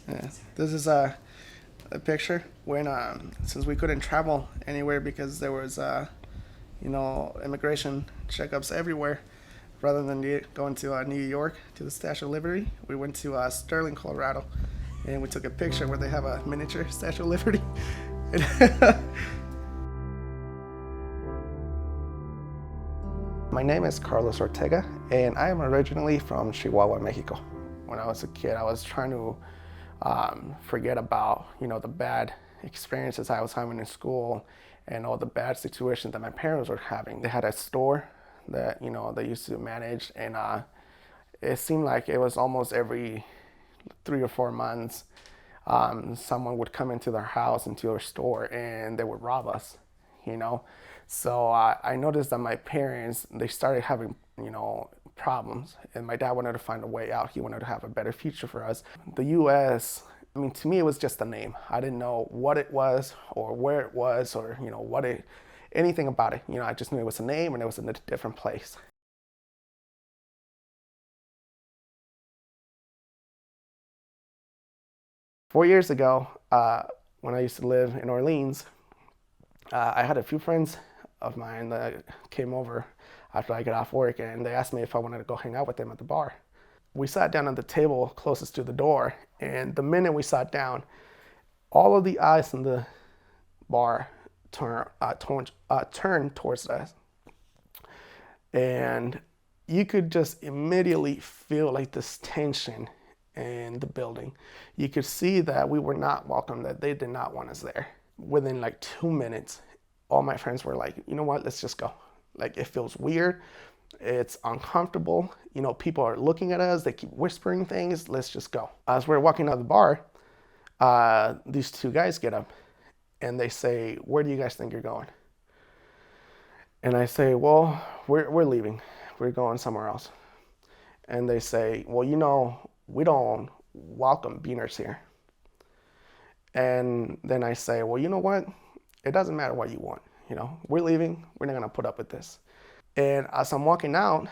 Yeah. This is a picture when since we couldn't travel anywhere because there was immigration checkups everywhere. Rather than going to New York to the Statue of Liberty, we went to Sterling, Colorado, and we took a picture where they have a miniature Statue of Liberty. My name is Carlos Ortega, and I am originally from Chihuahua, Mexico. When I was a kid, I was trying to forget about the bad experiences I was having in school and all the bad situations that my parents were having. They had a store that they used to manage, and it seemed like it was almost every 3 or 4 months someone would come into their house, into our store, and they would rob us, you know. So I noticed that my parents, they started having, problems, and my dad wanted to find a way out. He wanted to have a better future for us. The U.S., I mean, to me, it was just a name. I didn't know what it was or where it was or, anything about it. I just knew it was a name and it was in a different place. 4 years ago, when I used to live in Orleans, I had a few friends of mine that came over after I got off work, and they asked me if I wanted to go hang out with them at the bar. We sat down at the table closest to the door, and the minute we sat down, all of the eyes in the bar turned towards us, and you could just immediately feel like this tension in the building. You could see that we were not welcome, that they did not want us there. Within like 2 minutes, all my friends were like, you know what, let's just go. Like, it feels weird, it's uncomfortable, people are looking at us, they keep whispering things, let's just go. As we're walking out of the bar, these two guys get up and they say, where do you guys think you're going? And I say, well, we're leaving, we're going somewhere else. And they say, well, we don't welcome beaners here. And then I say, well, you know what? It doesn't matter what you want. We're leaving. We're not gonna put up with this. And as I'm walking out,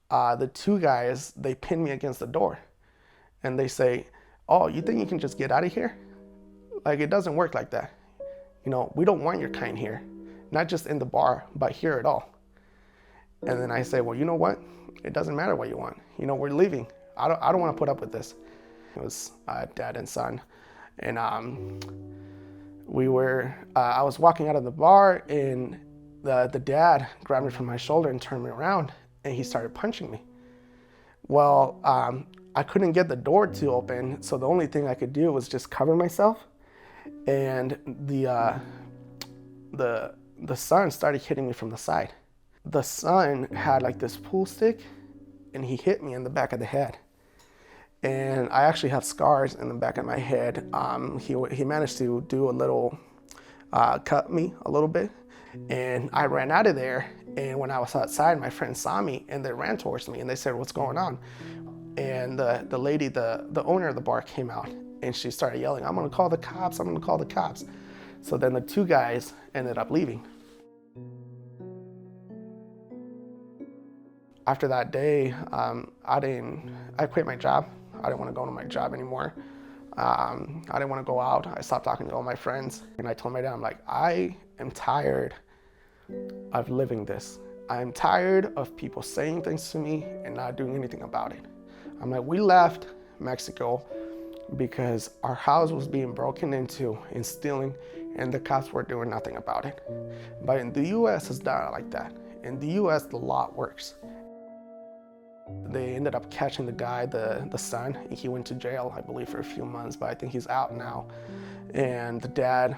the two guys, they pin me against the door, and they say, "Oh, you think you can just get out of here? Like, it doesn't work like that. We don't want your kind here, not just in the bar, but here at all." And then I say, well, you know what? It doesn't matter what you want. We're leaving. I don't want to put up with this. It was dad and son, and I was walking out of the bar, and the dad grabbed me from my shoulder and turned me around, and he started punching me. Well, I couldn't get the door to open, so the only thing I could do was just cover myself, and the son started hitting me from the side. The son had like this pool stick, and he hit me in the back of the head. And I actually have scars in the back of my head. He managed to do a little, cut me a little bit, and I ran out of there. And when I was outside, my friends saw me, and they ran towards me, and they said, what's going on? And the lady, the owner of the bar, came out, and she started yelling, I'm gonna call the cops, I'm gonna call the cops. So then the two guys ended up leaving. After that day, I quit my job. I didn't want to go to my job anymore. I didn't want to go out. I stopped talking to all my friends. And I told my dad, I'm like, I am tired of living this. I'm tired of people saying things to me and not doing anything about it. I'm like, we left Mexico because our house was being broken into and stealing, and the cops were doing nothing about it. But in the US, it's not like that. In the US, the law works. They ended up catching the guy, the son, and he went to jail, I believe, for a few months, but I think he's out now. And the dad,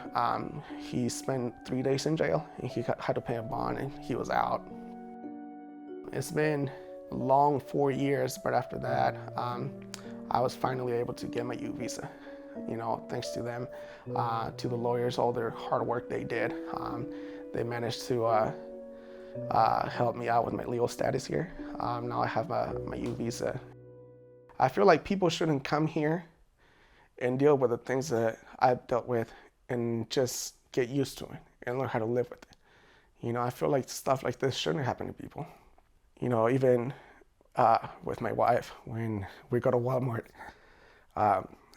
he spent 3 days in jail, and he had to pay a bond, and he was out. It's been a long 4 years, but after that, I was finally able to get my U visa. Thanks to them, to the lawyers, all their hard work they did. They managed to help me out with my legal status here. Now I have my U visa. I feel like people shouldn't come here and deal with the things that I've dealt with and just get used to it and learn how to live with it. I feel like stuff like this shouldn't happen to people. Even with my wife, when we go to Walmart,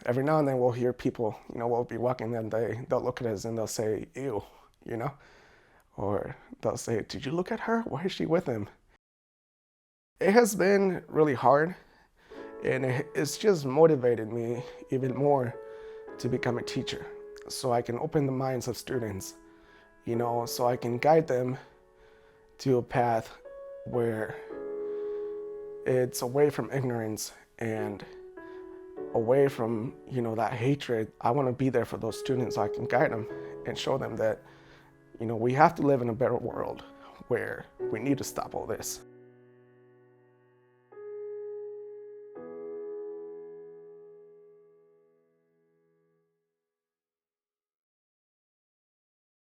Every now and then we'll hear people, we'll be walking and they'll look at us and they'll say, ew, you know? Or they'll say, did you look at her? Why is she with him? It has been really hard, and it's just motivated me even more to become a teacher so I can open the minds of students, so I can guide them to a path where it's away from ignorance and away from, that hatred. I want to be there for those students so I can guide them and show them that, we have to live in a better world where we need to stop all this.